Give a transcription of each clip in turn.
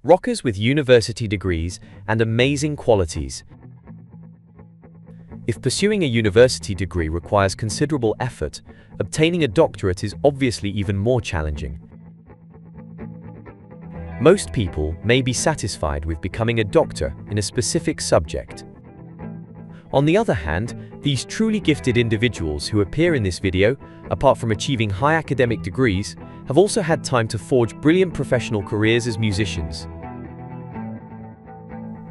rockers with university degrees and amazing qualities. If pursuing a university degree requires considerable effort, obtaining a doctorate is obviously even more challenging. Most people may be satisfied with becoming a doctor in a specific subject. On the other hand, these truly gifted individuals who appear in this video, apart from achieving high academic degrees, have also had time to forge brilliant professional careers as musicians.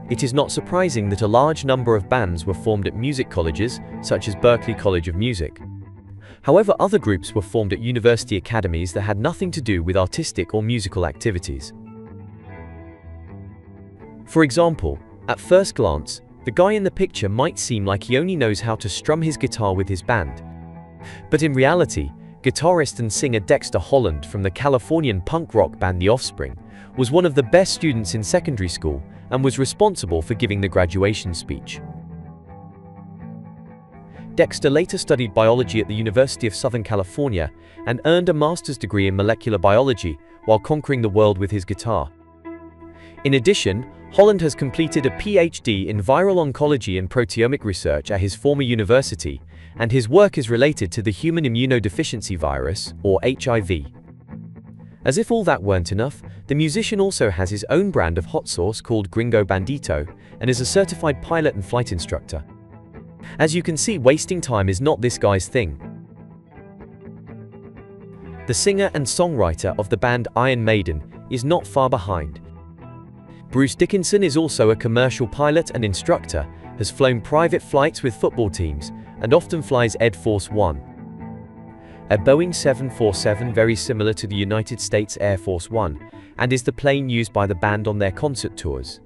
It is not surprising that a large number of bands were formed at music colleges, such as Berklee College of Music. However, other groups were formed at university academies that had nothing to do with artistic or musical activities. For example, at first glance, the guy in the picture might seem like he only knows how to strum his guitar with his band. But in reality, guitarist and singer Dexter Holland from the Californian punk rock band The Offspring was one of the best students in secondary school and was responsible for giving the graduation speech. Dexter later studied biology at the University of Southern California and earned a master's degree in molecular biology while conquering the world with his guitar. In addition, Holland has completed a PhD in viral oncology and proteomic research at his former university, and his work is related to the human immunodeficiency virus, or HIV. As if all that weren't enough, the musician also has his own brand of hot sauce called Gringo Bandito and is a certified pilot and flight instructor. As you can see, wasting time is not this guy's thing. The singer and songwriter of the band Iron Maiden is not far behind. Bruce Dickinson is also a commercial pilot and instructor, has flown private flights with football teams, and often flies Air Force One, a Boeing 747 very similar to the United States Air Force One, and is the plane used by the band on their concert tours.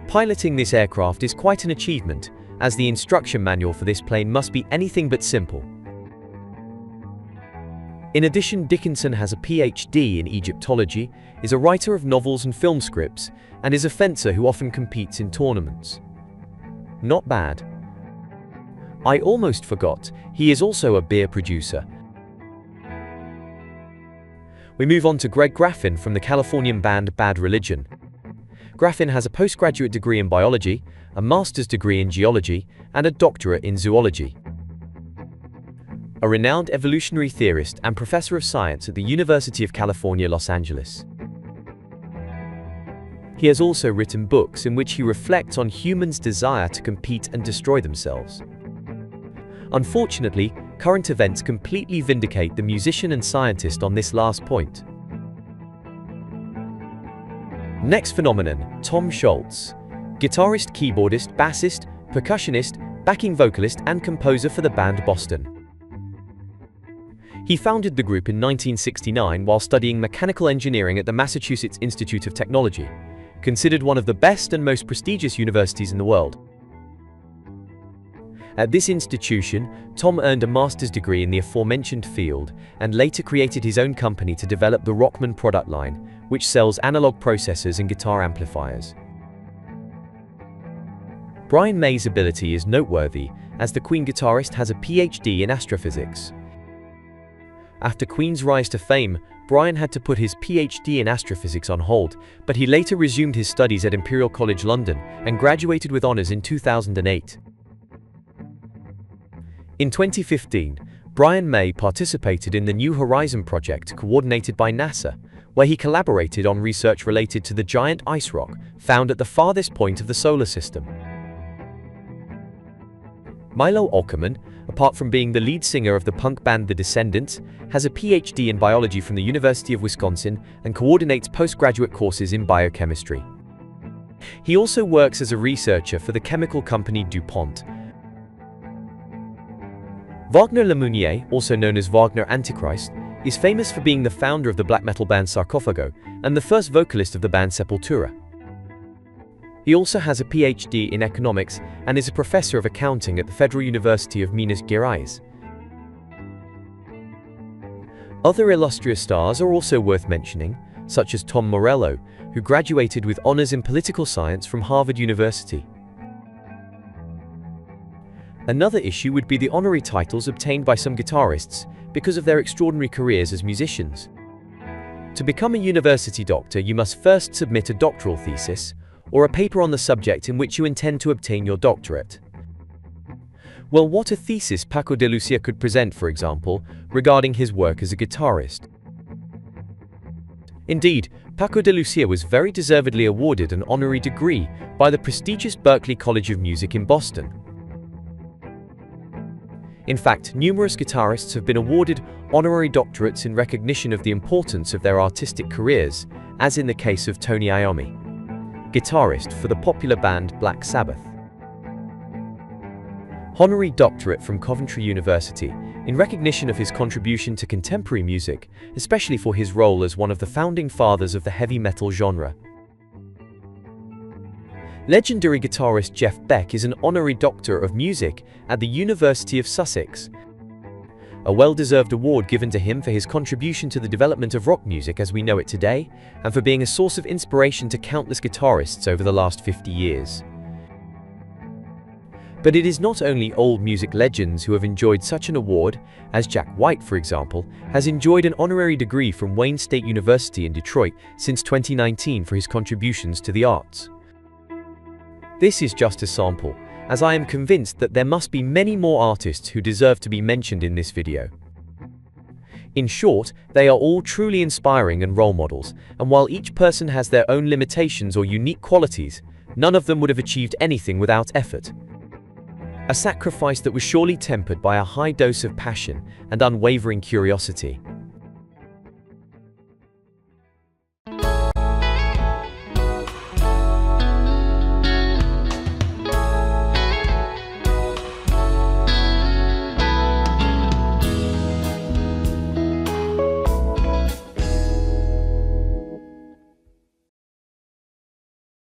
Piloting this aircraft is quite an achievement, as the instruction manual for this plane must be anything but simple. In addition, Dickinson has a PhD in Egyptology, is a writer of novels and film scripts, and is a fencer who often competes in tournaments. Not bad. I almost forgot, he is also a beer producer. We move on to Greg Graffin from the Californian band Bad Religion. Graffin has a postgraduate degree in biology, a master's degree in geology, and a doctorate in zoology. A renowned evolutionary theorist and professor of science at the University of California, Los Angeles. He has also written books in which he reflects on humans' desire to compete and destroy themselves. Unfortunately, current events completely vindicate the musician and scientist on this last point. Next phenomenon, Tom Scholz. Guitarist, keyboardist, bassist, percussionist, backing vocalist, and composer for the band Boston. He founded the group in 1969 while studying mechanical engineering at the Massachusetts Institute of Technology, considered one of the best and most prestigious universities in the world. At this institution, Tom earned a master's degree in the aforementioned field and later created his own company to develop the Rockman product line, which sells analog processors and guitar amplifiers. Brian May's ability is noteworthy, as the Queen guitarist has a PhD in astrophysics. After Queen's rise to fame, Brian had to put his PhD in astrophysics on hold, but he later resumed his studies at Imperial College London and graduated with honours in 2008. In 2015, Brian May participated in the New Horizon project coordinated by NASA, where he collaborated on research related to the giant ice rock found at the farthest point of the solar system. Milo Aukerman, apart from being the lead singer of the punk band The Descendents, has a PhD in biology from the University of Wisconsin and coordinates postgraduate courses in biochemistry. He also works as a researcher for the chemical company DuPont. Wagner Lamounier, also known as Wagner Antichrist, is famous for being the founder of the black metal band Sarcophago and the first vocalist of the band Sepultura. He also has a PhD in economics and is a professor of accounting at the Federal University of Minas Gerais. Other illustrious stars are also worth mentioning, such as Tom Morello, who graduated with honors in political science from Harvard University. Another issue would be the honorary titles obtained by some guitarists because of their extraordinary careers as musicians. To become a university doctor, you must first submit a doctoral thesis, or a paper on the subject in which you intend to obtain your doctorate. Well, what a thesis Paco de Lucia could present, for example, regarding his work as a guitarist. Indeed, Paco de Lucia was very deservedly awarded an honorary degree by the prestigious Berklee College of Music in Boston. In fact, numerous guitarists have been awarded honorary doctorates in recognition of the importance of their artistic careers, as in the case of Tony Iommi, guitarist for the popular band Black Sabbath. Honorary doctorate from Coventry University, in recognition of his contribution to contemporary music, especially for his role as one of the founding fathers of the heavy metal genre. Legendary guitarist Jeff Beck is an honorary doctor of music at the University of Sussex, a well-deserved award given to him for his contribution to the development of rock music as we know it today, and for being a source of inspiration to countless guitarists over the last 50 years. But it is not only old music legends who have enjoyed such an award, as Jack White, for example, has enjoyed an honorary degree from Wayne State University in Detroit since 2019 for his contributions to the arts. This is just a sample, as I am convinced that there must be many more artists who deserve to be mentioned in this video. In short, they are all truly inspiring and role models, and while each person has their own limitations or unique qualities, none of them would have achieved anything without effort. A sacrifice that was surely tempered by a high dose of passion and unwavering curiosity.